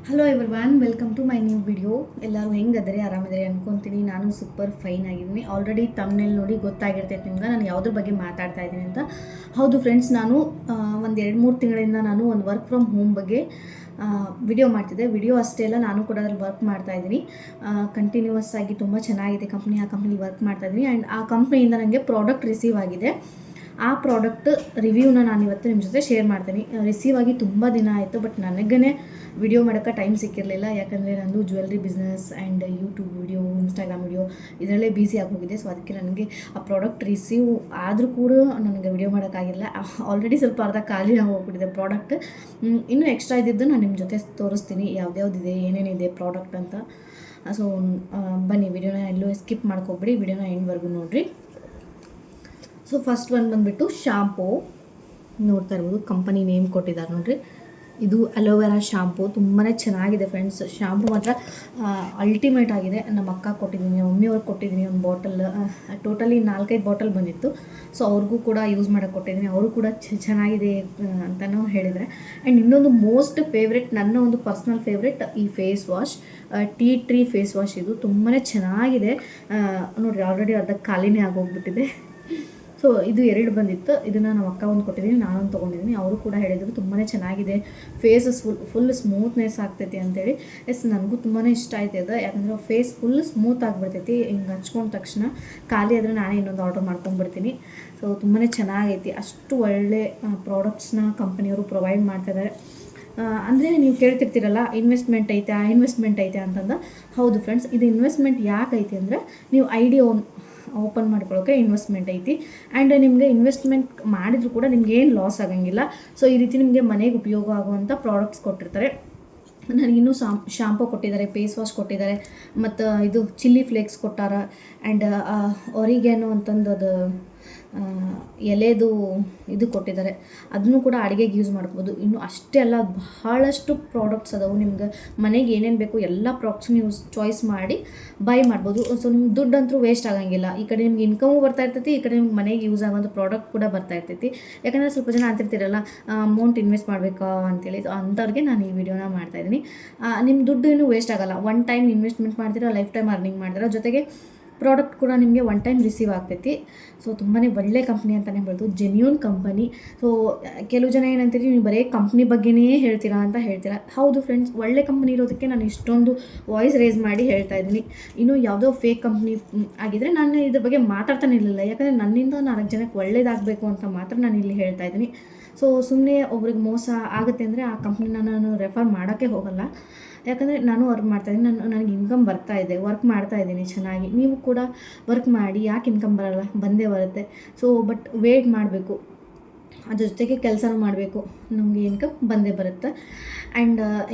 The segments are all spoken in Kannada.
Hello everyone, welcome to my new video. ಎಲ್ಲರೂ ಹೆಂಗದರೆ ಆರಾಮಿದ್ದಾರೆ ಅನ್ಕೊತೀನಿ. ನಾನು ಸೂಪರ್ ಫೈನ್ ಆಗಿದ್ದೀನಿ. ಆಲ್ರೆಡಿ ತಮ್ನೇಲ್ ನೋಡಿ ಗೊತ್ತಾಗಿರ್ತೈತೆ ನಿಮ್ಗೆ ನಾನು ಯಾವುದ್ರ ಬಗ್ಗೆ ಮಾತಾಡ್ತಾ ಇದ್ದೀನಿ ಅಂತ. ಹೌದು ಫ್ರೆಂಡ್ಸ್, ನಾನು ಒಂದು 2-3 ತಿಂಗಳಿಂದ ನಾನು ಒಂದು ವರ್ಕ್ ಫ್ರಮ್ ಹೋಮ್ ಬಗ್ಗೆ ವಿಡಿಯೋ ಮಾಡ್ತಿದ್ದೆ. ವಿಡಿಯೋ ಅಷ್ಟೇ ಅಲ್ಲ, ನಾನು ಕೂಡ ಅದ್ರಲ್ಲಿ ವರ್ಕ್ ಮಾಡ್ತಾಯಿದ್ದೀನಿ. ಕಂಟಿನ್ಯೂಸ್ ಆಗಿ ತುಂಬ ಚೆನ್ನಾಗಿದೆ ಕಂಪ್ನಿ. ಆ ಕಂಪ್ನಿಲಿ ವರ್ಕ್ ಮಾಡ್ತಾಯಿದ್ದೀನಿ ಆ್ಯಂಡ್ ಆ ಕಂಪ್ನಿಯಿಂದ ನನಗೆ ಪ್ರಾಡಕ್ಟ್ ರಿಸೀವ್ ಆಗಿದೆ. ಆ ಪ್ರಾಡಕ್ಟ್ ರಿವ್ಯೂನ ನಾನು ಇವತ್ತು ನಿಮ್ಮ ಜೊತೆ ಶೇರ್ ಮಾಡ್ತೀನಿ. ರಿಸೀವ್ ಆಗಿ ತುಂಬ ದಿನ ಆಯಿತು, ಬಟ್ ನನಗೇ ವಿಡಿಯೋ ಮಾಡೋಕ್ಕೆ ಟೈಮ್ ಸಿಕ್ಕಿರಲಿಲ್ಲ. ಯಾಕಂದರೆ ನಂದು jewellery business and YouTube video, Instagram video ಇದರಲ್ಲೇ ಬ್ಯುಸಿ ಆಗೋಗಿದೆ. ಸೊ ಅದಕ್ಕೆ ನನಗೆ ಆ ಪ್ರಾಡಕ್ಟ್ ರಿಸೀವ್ ಆದರೂ ಕೂಡ ನನಗೆ ವಿಡಿಯೋ ಮಾಡೋಕ್ಕಾಗಿಲ್ಲ. ಆಲ್ರೆಡಿ ಸ್ವಲ್ಪ ಅರ್ಧ ಖಾಲಿ ಹೋಗ್ಬಿಟ್ಟಿದೆ ಪ್ರಾಡಕ್ಟ್. ಇನ್ನೂ ಎಕ್ಸ್ಟ್ರಾ ಇದ್ದಿದ್ದು ನಾನು ನಿಮ್ಮ ಜೊತೆ ತೋರಿಸ್ತೀನಿ ಯಾವ್ದ್ಯಾವ್ದಿದೆ, ಏನೇನಿದೆ ಪ್ರಾಡಕ್ಟ್ ಅಂತ. ಸೊ ಬನ್ನಿ, ವಿಡಿಯೋನ ಎಲ್ಲೂ ಸ್ಕಿಪ್ ಮಾಡ್ಕೊಬಿಡಿ, ವಿಡಿಯೋನ ಎಂಡ್ವರೆಗೂ ನೋಡಿರಿ. ಸೊ ಫಸ್ಟ್ ಒಂದು ಬಂದುಬಿಟ್ಟು ಶಾಂಪೂ ನೋಡ್ತಾ ಇರ್ಬೋದು. ಕಂಪನಿ ನೇಮ್ ಕೊಟ್ಟಿದ್ದಾರೆ ನೋಡಿರಿ. ಇದು ಅಲೋವೆರಾ ಶಾಂಪೂ. ತುಂಬಾ ಚೆನ್ನಾಗಿದೆ ಫ್ರೆಂಡ್ಸ್. ಶಾಂಪೂ ಮಾತ್ರ ಅಲ್ಟಿಮೇಟ್ ಆಗಿದೆ. ನಮ್ಮ ಅಕ್ಕ ಕೊಟ್ಟಿದ್ದೀನಿ, ಮಮ್ಮಿಯವ್ರಿಗೆ ಕೊಟ್ಟಿದ್ದೀನಿ ಒಂದು ಬಾಟಲ್. ಟೋಟಲಿ 4-5 ಬಾಟಲ್ ಬಂದಿತ್ತು. ಸೊ ಅವ್ರಿಗೂ ಕೂಡ ಯೂಸ್ ಮಾಡೋಕ್ಕೆ ಕೊಟ್ಟಿದ್ದೀನಿ. ಅವರು ಕೂಡ ಚೆನ್ನಾಗಿದೆ ಅಂತಲೂ ಹೇಳಿದರೆ. ಆ್ಯಂಡ್ ಇನ್ನೊಂದು ಮೋಸ್ಟ್ ಫೇವ್ರೆಟ್, ನನ್ನ ಒಂದು ಪರ್ಸ್ನಲ್ ಫೇವ್ರೆಟ್, ಈ face wash, tea tree face wash. ಇದು ತುಂಬಾ ಚೆನ್ನಾಗಿದೆ. ನೋಡಿರಿ, ಆಲ್ರೆಡಿ ಅರ್ಧ ಖಾಲಿನೇ ಆಗೋಗ್ಬಿಟ್ಟಿದೆ. ಸೊ ಇದು 2 ಬಂದಿತ್ತು. ಇದನ್ನು ನಮ್ಮ ಅಕ್ಕ ಒಂದು ಕೊಟ್ಟಿದ್ದೀನಿ, ನಾನೊಂದು ತೊಗೊಂಡಿದ್ದೀನಿ. ಅವರು ಕೂಡ ಹೇಳಿದರು ತುಂಬಾ ಚೆನ್ನಾಗಿದೆ, ಫೇಸಸ್ ಫುಲ್ ಸ್ಮೂತ್ನೆಸ್ ಆಗ್ತೈತಿ ಅಂತೇಳಿ. ನನಗೂ ತುಂಬಾ ಇಷ್ಟ ಆಯ್ತದೆ. ಯಾಕಂದರೆ ಫೇಸ್ ಫುಲ್ ಸ್ಮೂತ್ ಆಗಿಬಿಡ್ತೈತಿ ಹಿಂಗೆ ಹಚ್ಕೊಂಡ ತಕ್ಷಣ. ಖಾಲಿ ಆದರೆ ನಾನೇ ಇನ್ನೊಂದು ಆರ್ಡರ್ ಮಾಡ್ಕೊಂಡ್ಬಿಡ್ತೀನಿ. ಸೊ ತುಂಬಾ ಚೆನ್ನಾಗೈತಿ. ಅಷ್ಟು ಒಳ್ಳೆ ಪ್ರಾಡಕ್ಟ್ಸ್ನ ಕಂಪನಿಯವರು ಪ್ರೊವೈಡ್ ಮಾಡ್ತಾಯಿದ್ದಾರೆ. ಅಂದರೆ ನೀವು ಕೇಳ್ತಿರ್ತೀರಲ್ಲ, ಇನ್ವೆಸ್ಟ್ಮೆಂಟ್ ಐತೆ ಅಂತಂದು. ಹೌದು ಫ್ರೆಂಡ್ಸ್, ಇದು ಇನ್ವೆಸ್ಟ್ಮೆಂಟ್ ಯಾಕೆ ಐತಿ ಅಂದರೆ, ನೀವು ಐಡಿ ಓಪನ್ ಮಾಡ್ಕೊಳ್ಳೋಕೆ ಇನ್ವೆಸ್ಟ್ಮೆಂಟ್ ಐತಿ. ಆ್ಯಂಡ್ ನಿಮಗೆ ಇನ್ವೆಸ್ಟ್ಮೆಂಟ್ ಮಾಡಿದರೂ ಕೂಡ ನಿಮ್ಗೆ ಏನು ಲಾಸ್ ಆಗೋಂಗಿಲ್ಲ. ಸೊ ಈ ರೀತಿ ನಿಮಗೆ ಮನೆಗೆ ಉಪಯೋಗ ಆಗುವಂಥ ಪ್ರಾಡಕ್ಟ್ಸ್ ಕೊಟ್ಟಿರ್ತಾರೆ. ನನಗಿನ್ನೂ ಶಾಂಪೂ ಕೊಟ್ಟಿದ್ದಾರೆ, ಫೇಸ್ ವಾಶ್ ಕೊಟ್ಟಿದ್ದಾರೆ, ಮತ್ತು ಇದು ಚಿಲ್ಲಿ ಫ್ಲೇಕ್ಸ್ ಕೊಟ್ಟಾರ. ಆ್ಯಂಡ್ ಒರಿಗ್ಯಾನೋ ಅಂತಂದು ಅದು ಎಲೆದು ಇದು ಕೊಟ್ಟಿದ್ದಾರೆ. ಅದನ್ನು ಕೂಡ ಅಡುಗೆಗೆ ಯೂಸ್ ಮಾಡ್ಬೋದು. ಇನ್ನು ಅಷ್ಟೇ ಅಲ್ಲ, ಬಹಳಷ್ಟು ಪ್ರಾಡಕ್ಟ್ಸ್ ಅದಾವೆ. ನಿಮ್ಗೆ ಮನೆಗೆ ಏನೇನು ಬೇಕು ಎಲ್ಲ ಪ್ರಾಡಕ್ಟ್ಸ್ ನೀವು ಚಾಯ್ಸ್ ಮಾಡಿ ಬೈ ಮಾಡ್ಬೋದು. ಸೊ ನಿಮ್ಗೆ ದುಡ್ಡಂತೂ ವೇಸ್ಟ್ ಆಗೋಂಗಿಲ್ಲ. ಈ ಕಡೆ ನಿಮ್ಗೆ ಇನ್ಕಮು ಬರ್ತಾ ಇರ್ತೈತಿ, ಈ ಕಡೆ ನಿಮ್ಗೆ ಮನೆಗೆ ಯೂಸ್ ಆಗೋಂಥ ಪ್ರಾಡಕ್ಟ್ ಕೂಡ ಬರ್ತಾ ಇರ್ತೈತಿ. ಯಾಕಂದರೆ ಸ್ವಲ್ಪ ಜನ ಅಂತಿರ್ತೀರಲ್ಲ, ಅಮೌಂಟ್ ಇನ್ವೆಸ್ಟ್ ಮಾಡಬೇಕಾ ಅಂತೇಳಿ. ಸೊ ಅಂಥವ್ರಿಗೆ ನಾನು ಈ ವಿಡಿಯೋನ ಮಾಡ್ತಾಯಿದ್ದೀನಿ. ನಿಮ್ಮ ದುಡ್ಡು ಇನ್ನೂ ವೇಸ್ಟ್ ಆಗೋಲ್ಲ. ಒನ್ ಟೈಮ್ ಇನ್ವೆಸ್ಟ್ಮೆಂಟ್ ಮಾಡ್ತೀರಾ, ಲೈಫ್ ಟೈಮ್ ಅರ್ನಿಂಗ್ ಮಾಡ್ತೀರಾ, ಜೊತೆಗೆ ಪ್ರಾಡಕ್ಟ್ ಕೂಡ ನಿಮಗೆ ಒನ್ ಟೈಮ್ ರಿಸೀವ್ ಆಗ್ತೈತಿ. ಸೊ ತುಂಬಾ ಒಳ್ಳೆ ಕಂಪ್ನಿ ಅಂತಲೇ ಹೇಳ್ಬೋದು, ಜೆನ್ಯೂನ್ ಕಂಪನಿ. ಸೊ ಕೆಲವು ಜನ ಏನಂತೀರಿ, ನೀವು ಬರೀ ಕಂಪ್ನಿ ಬಗ್ಗೆನೇ ಹೇಳ್ತೀರಾ ಅಂತ ಹೇಳ್ತೀರಾ. ಹೌದು ಫ್ರೆಂಡ್ಸ್, ಒಳ್ಳೆ ಕಂಪ್ನಿ ಇರೋದಕ್ಕೆ ನಾನು ಇಷ್ಟೊಂದು ವಾಯ್ಸ್ ರೇಸ್ ಮಾಡಿ ಹೇಳ್ತಾ ಇದ್ದೀನಿ. ಇನ್ನು ಯಾವುದೋ ಫೇಕ್ ಕಂಪ್ನಿ ಆಗಿದ್ದರೆ ನಾನು ಇದ್ರ ಬಗ್ಗೆ ಮಾತಾಡ್ತಾನೆ ಇರಲಿಲ್ಲ. ಯಾಕಂದರೆ ನನ್ನಿಂದ 4 ಜನಕ್ಕೆ ಒಳ್ಳೇದಾಗಬೇಕು ಅಂತ ಮಾತ್ರ ನಾನು ಇಲ್ಲಿ ಹೇಳ್ತಾ ಇದ್ದೀನಿ. ಸೊ ಸುಮ್ಮನೆ ಒಬ್ರಿಗೆ ಮೋಸ ಆಗುತ್ತೆ ಅಂದರೆ ಆ ಕಂಪ್ನಿನ ನಾನು ರೆಫರ್ ಮಾಡೋಕ್ಕೆ ಹೋಗಲ್ಲ. ಯಾಕಂದರೆ ನಾನು ವರ್ಕ್ ಮಾಡ್ತಾಯಿದ್ದೀನಿ, ನನಗೆ ಇನ್ಕಮ್ ಬರ್ತಾಯಿದೆ, ವರ್ಕ್ ಮಾಡ್ತಾಯಿದ್ದೀನಿ ಚೆನ್ನಾಗಿ. ನೀವು ಕೂಡ ವರ್ಕ್ ಮಾಡಿ, ಯಾಕೆ ಇನ್ಕಮ್ ಬರೋಲ್ಲ? ಬಂದೇ ಬರುತ್ತೆ. ಸೊ ಬಟ್ ವೇಟ್ ಮಾಡಬೇಕು, ಅದ್ರ ಜೊತೆಗೆ ಕೆಲಸನೂ ಮಾಡಬೇಕು, ನಮಗೆ ಇನ್ಕಮ್ ಬಂದೇ ಬರುತ್ತೆ. ಆ್ಯಂಡ್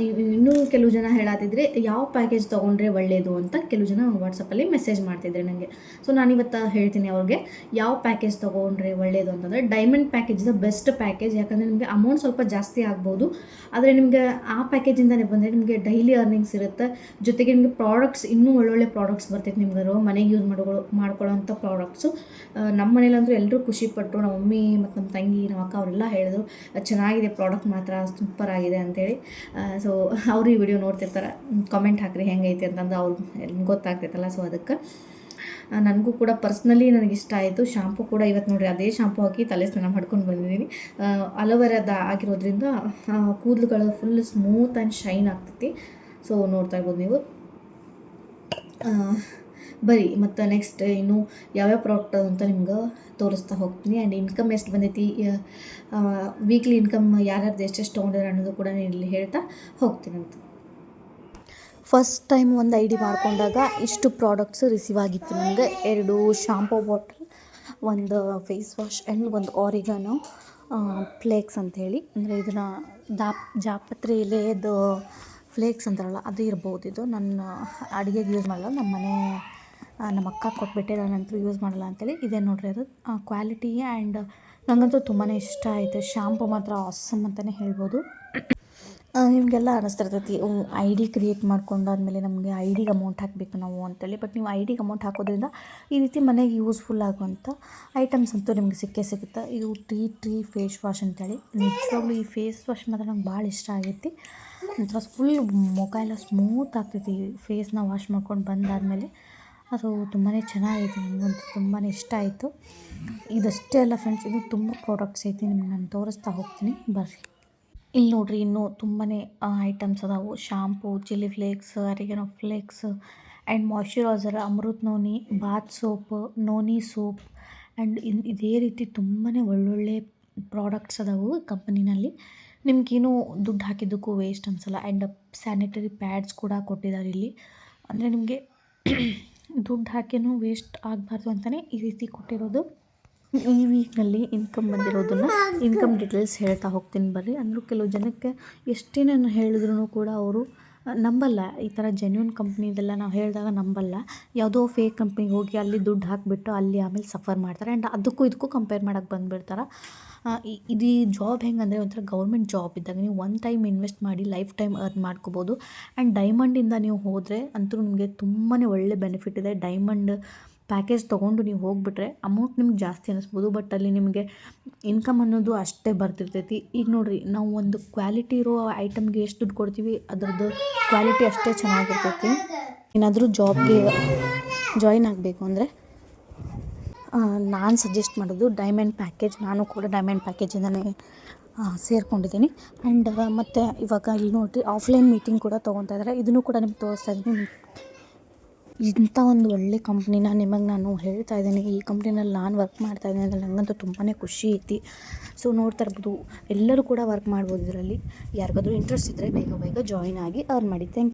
ಇನ್ನೂ ಕೆಲವು ಜನ ಹೇಳತ್ತಿದ್ರೆ ಯಾವ ಪ್ಯಾಕೇಜ್ ತೊಗೊಂಡ್ರೆ ಒಳ್ಳೆಯದು ಅಂತ ಕೆಲವು ಜನ ವಾಟ್ಸಪ್ಪಲ್ಲಿ ಮೆಸೇಜ್ ಮಾಡ್ತಿದ್ರೆ ನನಗೆ. ಸೊ ನಾನಿವತ್ತು ಹೇಳ್ತೀನಿ ಅವ್ರಿಗೆ ಯಾವ ಪ್ಯಾಕೇಜ್ ತೊಗೊಂಡ್ರೆ ಒಳ್ಳೆಯದು ಅಂತಂದರೆ, diamond package is the best package. ಯಾಕಂದರೆ ನಿಮಗೆ ಅಮೌಂಟ್ ಸ್ವಲ್ಪ ಜಾಸ್ತಿ ಆಗ್ಬೋದು, ಆದರೆ ನಿಮಗೆ ಆ ಪ್ಯಾಕೇಜಿಂದನೇ ಬಂದರೆ ನಿಮಗೆ ಡೈಲಿ ಅರ್ನಿಂಗ್ಸ್ ಇರುತ್ತೆ. ಜೊತೆಗೆ ನಿಮಗೆ ಪ್ರಾಡಕ್ಟ್ಸ್ ಇನ್ನೂ ಒಳ್ಳೊಳ್ಳೆ ಪ್ರಾಡಕ್ಟ್ಸ್ ಬರ್ತೈತೆ. ನಿಮ್ಗೆ ಮನೆಗೆ ಯೂಸ್ ಮಾಡ್ಕೊಳ್ಳೋಂಥ ಪ್ರಾಡಕ್ಟ್ಸು. ನಮ್ಮ ಮನೇಲಂತೂ ಎಲ್ಲರೂ ಖುಷಿಪಟ್ಟರು. ನಮ್ಮ ಮಮ್ಮಿ ಮತ್ತು ನಮ್ಮ ತಂಗಿ, ನಮ್ಮ ಅಕ್ಕ ಅವರೆಲ್ಲ ಹೇಳಿದ್ರು ಚೆನ್ನಾಗಿದೆ ಪ್ರಾಡಕ್ಟ್, ಮಾತ್ರ ಸೂಪರ್ ಆಗಿದೆ ಅಂತೇಳಿ. ಸೊ ಅವರು ಈ ವಿಡಿಯೋ ನೋಡ್ತಿರ್ತಾರೆ, ಕಾಮೆಂಟ್ ಹಾಕ್ರಿ ಹೆಂಗೈತೆ ಅಂತಂದು, ಅವ್ರಿಗೆ ಗೊತ್ತಾಗ್ತೈತಲ್ಲ. ಸೊ ಅದಕ್ಕೆ ನನಗೂ ಕೂಡ ಪರ್ಸ್ನಲಿ ನನಗಿಷ್ಟ ಆಯಿತು. ಶಾಂಪೂ ಕೂಡ ಇವತ್ತು ನೋಡಿರಿ, ಅದೇ ಶಾಂಪೂ ಹಾಕಿ ತಲೆ ಸ್ನಾನ ಮಾಡ್ಕೊಂಡು ಬಂದಿದ್ದೀನಿ. ಅಲೋವೆರಾದ ಆಗಿರೋದ್ರಿಂದ ಕೂದಲುಗಳು ಫುಲ್ ಸ್ಮೂತ್ ಆ್ಯಂಡ್ ಶೈನ್ ಆಗ್ತೈತಿ. ಸೊ ನೋಡ್ತಾ ಇರ್ಬೋದು ನೀವು. ಬರೀ ಮತ್ತು ನೆಕ್ಸ್ಟ್ ಇನ್ನು ಯಾವ್ಯಾವ ಪ್ರಾಡಕ್ಟ್ ಅಂತ ನಿಮ್ಗೆ ತೋರಿಸ್ತಾ ಹೋಗ್ತೀನಿ. ಆ್ಯಂಡ್ ಇನ್ಕಮ್ ಎಷ್ಟು ಬಂದೈತಿ, ವೀಕ್ಲಿ ಇನ್ಕಮ್ ಯಾರ್ಯಾರ್ದು ಎಷ್ಟೆಷ್ಟು ತೊಗೊಂಡಿದ್ದಾರೆ ಅನ್ನೋದು ಕೂಡ ನಾನು ಇಲ್ಲಿ ಹೇಳ್ತಾ ಹೋಗ್ತೀನಂತ. ಫಸ್ಟ್ ಟೈಮ್ ಒಂದು ಐ ಡಿ ಮಾಡ್ಕೊಂಡಾಗ ಇಷ್ಟು ಪ್ರಾಡಕ್ಟ್ಸ್ ರಿಸೀವ್ ಆಗಿತ್ತು ನನಗೆ. 2 ಶಾಂಪೂ ಬಾಟಲ್, ಒಂದು ಫೇಸ್ ವಾಶ್ ಆ್ಯಂಡ್ ಒಂದು ಆರಿಗಾನೋ ಫ್ಲೇಕ್ಸ್ ಅಂಥೇಳಿ. ಅಂದರೆ ಇದನ್ನು ಜಾಪತ್ರೆ ಎಲೆದು ಫ್ಲೇಕ್ಸ್ ಅಂತಾರಲ್ಲ, ಅದು ಇರ್ಬೋದು. ಇದು ನನ್ನ ಅಡುಗೆಗೆ ಯೂಸ್ ಮಾಡಲ್ಲ, ನಮ್ಮ ಅಕ್ಕ ಕೊಟ್ಬಿಟ್ಟೆ, ನಾನಂತೂ ಯೂಸ್ ಮಾಡಲ್ಲ ಅಂತೇಳಿ. ಇದೇ ನೋಡ್ರಿ ಅದು ಕ್ವಾಲಿಟಿ. ಆ್ಯಂಡ್ ನನಗಂತೂ ತುಂಬಾ ಇಷ್ಟ ಆಯಿತು. ಶಾಂಪೂ ಮಾತ್ರ ಆಸಮ್ ಅಂತಲೇ ಹೇಳ್ಬೋದು. ನಿಮಗೆಲ್ಲ ಅನ್ನಿಸ್ತಿರ್ತೈತಿ, ಐ ಡಿ ಕ್ರಿಯೇಟ್ ಮಾಡ್ಕೊಂಡಾದ್ಮೇಲೆ ನಮಗೆ ಐ ಡಿಗೆ ಅಮೌಂಟ್ ಹಾಕಬೇಕು ನಾವು ಅಂತೇಳಿ. ಬಟ್ ನೀವು ಐ ಡಿಗೆ ಅಮೌಂಟ್ ಹಾಕೋದ್ರಿಂದ ಈ ರೀತಿ ಮನೆಗೆ ಯೂಸ್ಫುಲ್ ಆಗುವಂಥ ಐಟಮ್ಸ್ ಅಂತೂ ನಿಮಗೆ ಸಿಗುತ್ತೆ. ಇದು ಟೀ ಟ್ರೀ ಫೇಸ್ ವಾಶ್ ಅಂತೇಳಿ. ನಿಜವಾಗ್ಲೂ ಈ ಫೇಸ್ ವಾಶ್ ಮಾತ್ರ ನಂಗೆ ಭಾಳ ಇಷ್ಟ ಆಗೈತಿ. ಒಂಥರ ಫುಲ್ ಮುಖ ಎಲ್ಲ ಸ್ಮೂತ್ ಆಗ್ತೈತಿ ಫೇಸ್ನ ವಾಶ್ ಮಾಡ್ಕೊಂಡು ಬಂದಾದಮೇಲೆ. ಅದು ತುಂಬಾ ಚೆನ್ನಾಗೈತಿ, ನನಗಂತೂ ತುಂಬಾ ಇಷ್ಟ ಆಯಿತು. ಇದಷ್ಟೇ ಅಲ್ಲ ಫ್ರೆಂಡ್ಸ್, ಇದು ತುಂಬ ಪ್ರಾಡಕ್ಟ್ಸ್ ಐತಿ, ನಿಮ್ಗೆ ನಾನು ತೋರಿಸ್ತಾ ಹೋಗ್ತೀನಿ ಬರ್ರಿ. ಇಲ್ಲಿ ನೋಡ್ರಿ ಇನ್ನೂ ತುಂಬಾ ಐಟಮ್ಸ್ ಅದಾವು. Shampoo, chilli flakes, oregano flakes and moisturiser, Amrit noni, bath soap, noni soap and ಇದೇ ರೀತಿ ತುಂಬಾ ಒಳ್ಳೊಳ್ಳೆ ಪ್ರಾಡಕ್ಟ್ಸ್ ಅದಾವು ಕಂಪನಿನಲ್ಲಿ. ನಿಮ್ಗೇನು ದುಡ್ಡು ಹಾಕಿದ್ದಕ್ಕೂ ವೇಸ್ಟ್ ಅನಿಸಲ್ಲ. ಆ್ಯಂಡ್ ಸ್ಯಾನಿಟರಿ ಪ್ಯಾಡ್ಸ್ ಕೂಡ ಕೊಟ್ಟಿದ್ದಾರೆ ಇಲ್ಲಿ. ಅಂದರೆ ನಿಮಗೆ ದುಡ್ಡು ಹಾಕಿನೂ ವೇಸ್ಟ್ ಆಗಬಾರ್ದು ಅಂತಲೇ ಈ ರೀತಿ ಕೊಟ್ಟಿರೋದು. ಈ ವೀಕ್ನಲ್ಲಿ ಇನ್ಕಮ್ ಬಂದಿರೋದನ್ನು ಇನ್ಕಮ್ ಡೀಟೇಲ್ಸ್ ಹೇಳ್ತಾ ಹೋಗ್ತೀನಿ ಬರ್ರಿ. ಅಂದರೂ ಕೆಲವು ಜನಕ್ಕೆ ಎಷ್ಟೇ ನಾನು ಹೇಳಿದ್ರೂ ಕೂಡ ಅವರು ನಂಬಲ್ಲ. ಈ ಥರ ಜೆನ್ಯೂನ್ ಕಂಪ್ನಿದೆಲ್ಲ ನಾವು ಹೇಳಿದಾಗ ನಂಬಲ್ಲ. ಯಾವುದೋ ಫೇಕ್ ಕಂಪ್ನಿಗೆ ಹೋಗಿ ಅಲ್ಲಿ ದುಡ್ಡು ಹಾಕಿಬಿಟ್ಟು ಅಲ್ಲಿ ಆಮೇಲೆ ಸಫರ್ ಮಾಡ್ತಾರೆ. ಆ್ಯಂಡ್ ಅದಕ್ಕೂ ಇದಕ್ಕೂ ಕಂಪೇರ್ ಮಾಡೋಕ್ಕೆ ಬಂದುಬಿಡ್ತಾರೆ. ಇದು ಜಾಬ್ ಹೆಂಗಂದರೆ ಒಂಥರ ಗೌರ್ಮೆಂಟ್ ಜಾಬ್ ಇದ್ದಾಗ ನೀವು ಒನ್ ಟೈಮ್ ಇನ್ವೆಸ್ಟ್ ಮಾಡಿ ಲೈಫ್ ಟೈಮ್ ಅರ್ನ್ ಮಾಡ್ಕೋಬೋದು. ಆ್ಯಂಡ್ ಡೈಮಂಡಿಂದ ನೀವು ಹೋದರೆ ಅಂತೂ ನಿಮಗೆ ತುಂಬಾ ಒಳ್ಳೆ ಬೆನಿಫಿಟ್ ಇದೆ. ಡೈಮಂಡ್ ಪ್ಯಾಕೇಜ್ ತೊಗೊಂಡು ನೀವು ಹೋಗಿಬಿಟ್ರೆ ಅಮೌಂಟ್ ನಿಮ್ಗೆ ಜಾಸ್ತಿ ಅನ್ನಿಸ್ಬೋದು, ಬಟ್ ಅಲ್ಲಿ ನಿಮಗೆ ಇನ್ಕಮ್ ಅನ್ನೋದು ಅಷ್ಟೇ ಬರ್ತಿರ್ತೈತಿ. ಈಗ ನೋಡಿರಿ, ನಾವು ಒಂದು ಕ್ವಾಲಿಟಿ ಇರೋ ಐಟಮ್ಗೆ ಎಷ್ಟು ದುಡ್ಡು ಕೊಡ್ತೀವಿ ಅದರದ್ದು ಕ್ವಾಲಿಟಿ ಅಷ್ಟೇ ಚೆನ್ನಾಗಿರ್ತೈತಿ. ಏನಾದರೂ ಜಾಬ್ಗೆ ಜಾಯಿನ್ ಆಗಬೇಕು ಅಂದರೆ ನಾನು ಸಜೆಸ್ಟ್ ಮಾಡೋದು ಡೈಮಂಡ್ ಪ್ಯಾಕೇಜ್. ನಾನು ಕೂಡ ಡೈಮಂಡ್ ಪ್ಯಾಕೇಜಿಂದನೇ ಸೇರ್ಕೊಂಡಿದ್ದೀನಿ. ಆ್ಯಂಡ್ ಮತ್ತು ಇವಾಗ ಇಲ್ಲಿ ನೋಡಿರಿ ಆಫ್ಲೈನ್ ಮೀಟಿಂಗ್ ಕೂಡ ತೊಗೊತಾ ಇದ್ದಾರೆ. ಇದನ್ನು ಕೂಡ ನಿಮ್ಗೆ ತೋರಿಸ್ತಾ ಇದ್ದೀನಿ. ಇಂಥ ಒಂದು ಒಳ್ಳೆ ಕಂಪ್ನಿನ ನಿಮಗೆ ನಾನು ಹೇಳ್ತಾ ಇದ್ದೀನಿ. ಈ ಕಂಪ್ನಿನಲ್ಲಿ ನಾನು ವರ್ಕ್ ಮಾಡ್ತಾ ಇದ್ದೀನಿ ಅಂದರೆ ನನಗಂತೂ ತುಂಬಾ ಖುಷಿ ಐತಿ. ಸೊ ನೋಡ್ತಾ ಇರ್ಬೋದು, ಎಲ್ಲರೂ ಕೂಡ ವರ್ಕ್ ಮಾಡ್ಬೋದು ಇದರಲ್ಲಿ. ಯಾರಿಗಾದ್ರೂ ಇಂಟ್ರೆಸ್ಟ್ ಇದ್ದರೆ ಬೇಗ ಜಾಯಿನ್ ಆಗಿ ಅರ್ನ್ ಮಾಡಿ. Thank you.